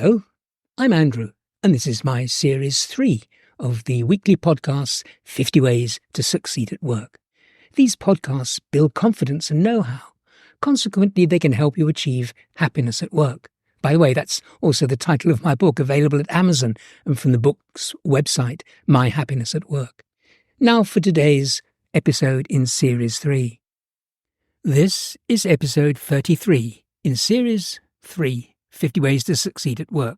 Hello, I'm Andrew, and this is my Series 3 of the weekly podcasts 50 Ways to Succeed at Work. These podcasts build confidence and know-how. Consequently, they can help you achieve happiness at work. By the way, that's also the title of my book, available at Amazon and from the book's website, My Happiness at Work. Now for today's episode in Series 3. This is episode 33 in Series 3, 50 Ways to Succeed at Work.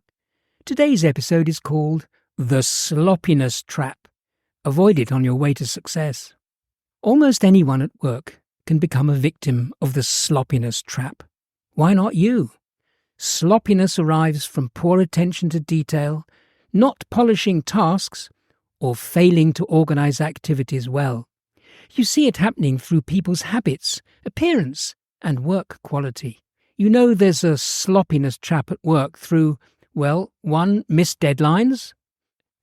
Today's episode is called The Sloppiness Trap. Avoid it on your way to success. Almost anyone at work can become a victim of the sloppiness trap. Why not you? Sloppiness arrives from poor attention to detail, not polishing tasks, or failing to organize activities well. You see it happening through people's habits, appearance, and work quality. You know there's a sloppiness trap at work through, 1, missed deadlines.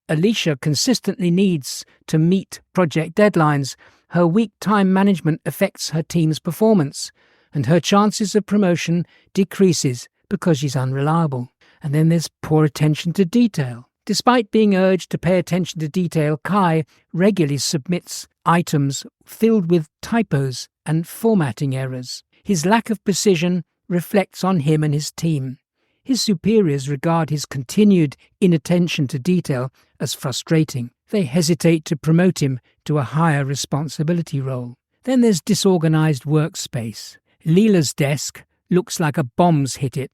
Alicia consistently needs to meet project deadlines. Her weak time management affects her team's performance, and her chances of promotion decreases because she's unreliable. And then there's poor attention to detail. Despite being urged to pay attention to detail, Kai regularly submits items filled with typos and formatting errors. His lack of precision reflects on him and his team. His superiors regard his continued inattention to detail as frustrating. They hesitate to promote him to a higher responsibility role. Then there's disorganized workspace. Leela's desk looks like a bomb's hit it.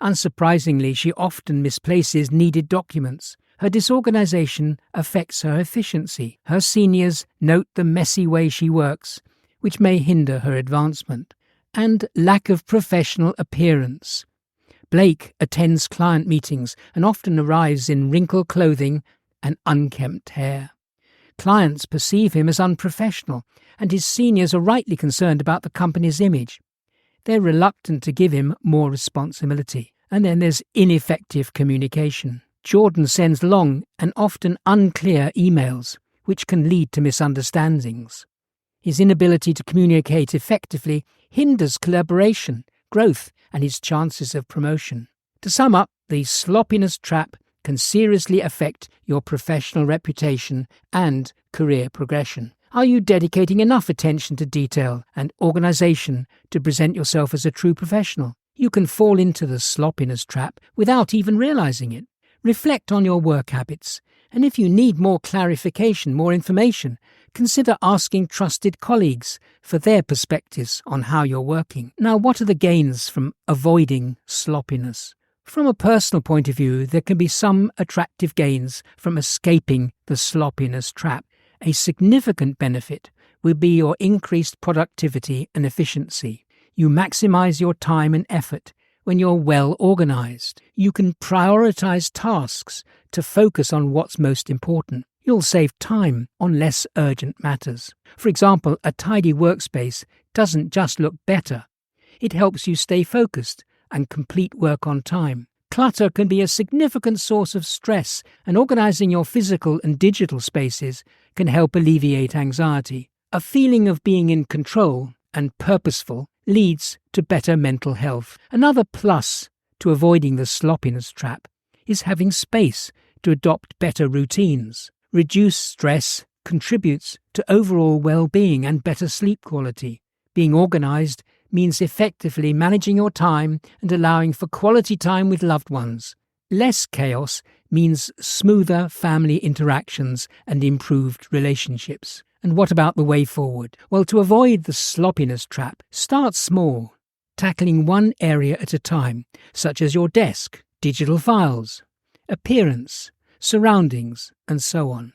Unsurprisingly, she often misplaces needed documents. Her disorganization affects her efficiency. Her seniors note the messy way she works, which may hinder her advancement. And lack of professional appearance. Blake attends client meetings and often arrives in wrinkled clothing and unkempt hair. Clients perceive him as unprofessional, and his seniors are rightly concerned about the company's image. They're reluctant to give him more responsibility. And then there's ineffective communication. Jordan sends long and often unclear emails, which can lead to misunderstandings. His inability to communicate effectively hinders collaboration, growth, and his chances of promotion. To sum up, the sloppiness trap can seriously affect your professional reputation and career progression. Are you dedicating enough attention to detail and organization to present yourself as a true professional? You can fall into the sloppiness trap without even realizing it. Reflect on your work habits, and if you need more clarification, more information, consider asking trusted colleagues for their perspectives on how you're working. Now, what are the gains from avoiding sloppiness? From a personal point of view, there can be some attractive gains from escaping the sloppiness trap. A significant benefit will be your increased productivity and efficiency. You maximize your time and effort when you're well organized. You can prioritize tasks to focus on what's most important. You'll save time on less urgent matters. For example, a tidy workspace doesn't just look better. It helps you stay focused and complete work on time. Clutter can be a significant source of stress, and organizing your physical and digital spaces can help alleviate anxiety. A feeling of being in control and purposeful leads to better mental health. Another plus to avoiding the sloppiness trap is having space to adopt better routines. Reduced stress contributes to overall well-being and better sleep quality. Being organized means effectively managing your time and allowing for quality time with loved ones. Less chaos means smoother family interactions and improved relationships. And what about the way forward? Well, to avoid the sloppiness trap, start small, tackling one area at a time, such as your desk, digital files, appearance, surroundings, and so on.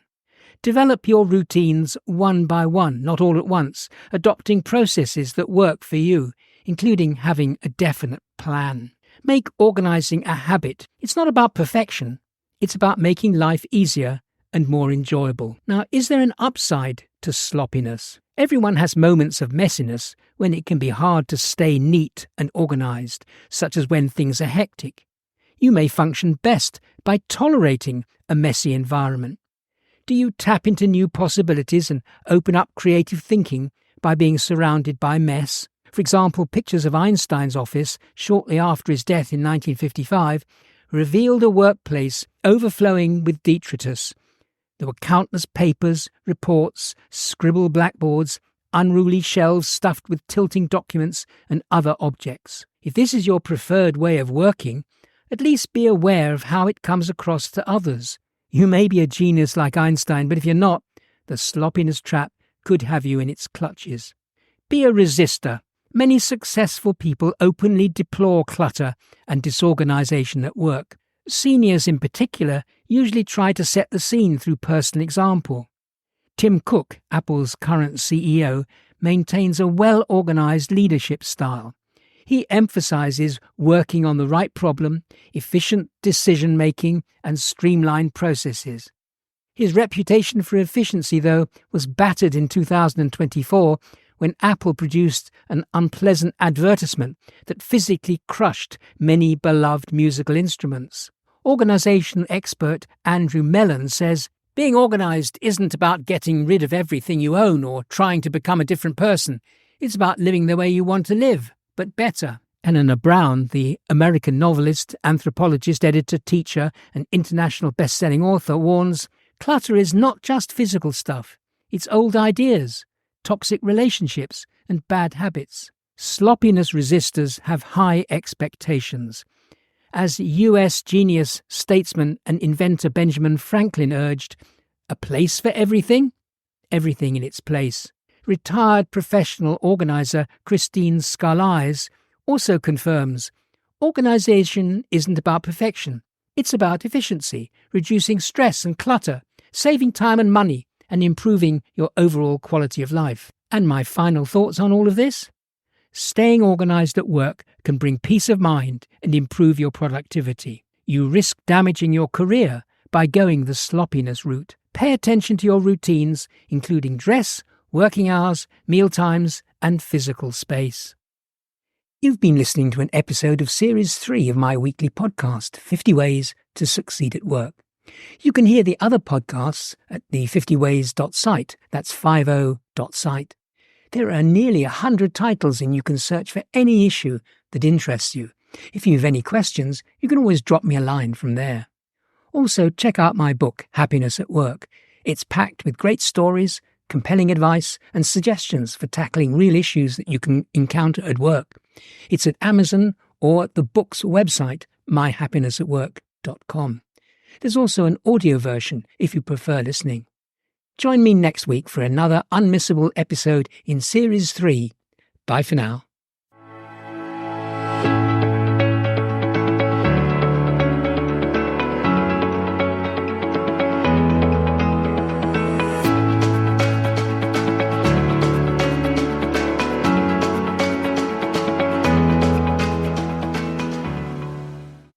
Develop your routines one by one, not all at once, adopting processes that work for you, including having a definite plan. Make organizing a habit. It's not about perfection. It's about making life easier and more enjoyable. Now, is there an upside to sloppiness? Everyone has moments of messiness when it can be hard to stay neat and organized, such as when things are hectic. You may function best by tolerating a messy environment. Do you tap into new possibilities and open up creative thinking by being surrounded by mess? For example, pictures of Einstein's office shortly after his death in 1955 revealed a workplace overflowing with detritus. There were countless papers, reports, scribbled blackboards, unruly shelves stuffed with tilting documents and other objects. If this is your preferred way of working, at least be aware of how it comes across to others. You may be a genius like Einstein, but if you're not, the sloppiness trap could have you in its clutches. Be a resistor. Many successful people openly deplore clutter and disorganization at work. Seniors in particular usually try to set the scene through personal example. Tim Cook, Apple's current CEO, maintains a well-organized leadership style. He emphasizes working on the right problem, efficient decision-making, and streamlined processes. His reputation for efficiency, though, was battered in 2024 when Apple produced an unpleasant advertisement that physically crushed many beloved musical instruments. Organizational expert Andrew Mellon says, "Being organized isn't about getting rid of everything you own or trying to become a different person. It's about living the way you want to live, but better." Eleanor Brown, the American novelist, anthropologist, editor, teacher, and international best-selling author, warns, "Clutter is not just physical stuff. It's old ideas, toxic relationships, and bad habits." Sloppiness resistors have high expectations. As US genius, statesman, and inventor Benjamin Franklin urged, "A place for everything? Everything in its place." Retired professional organizer Christine Scarlise also confirms, "Organization isn't about perfection. It's about efficiency, reducing stress and clutter, saving time and money, and improving your overall quality of life." And my final thoughts on all of this? Staying organized at work can bring peace of mind and improve your productivity. You risk damaging your career by going the sloppiness route. Pay attention to your routines, including dress, working hours, meal times, and physical space. You've been listening to an episode of Series 3 of my weekly podcast, 50 Ways to Succeed at Work. You can hear the other podcasts at the 50ways.site, that's 50.site. There are nearly 100 titles and you can search for any issue that interests you. If you have any questions, you can always drop me a line from there. Also, check out my book, Happiness at Work. It's packed with great stories, compelling advice, and suggestions for tackling real issues that you can encounter at work. It's at Amazon or at the book's website, myhappinessatwork.com. There's also an audio version if you prefer listening. Join me next week for another unmissable episode in Series 3. Bye for now.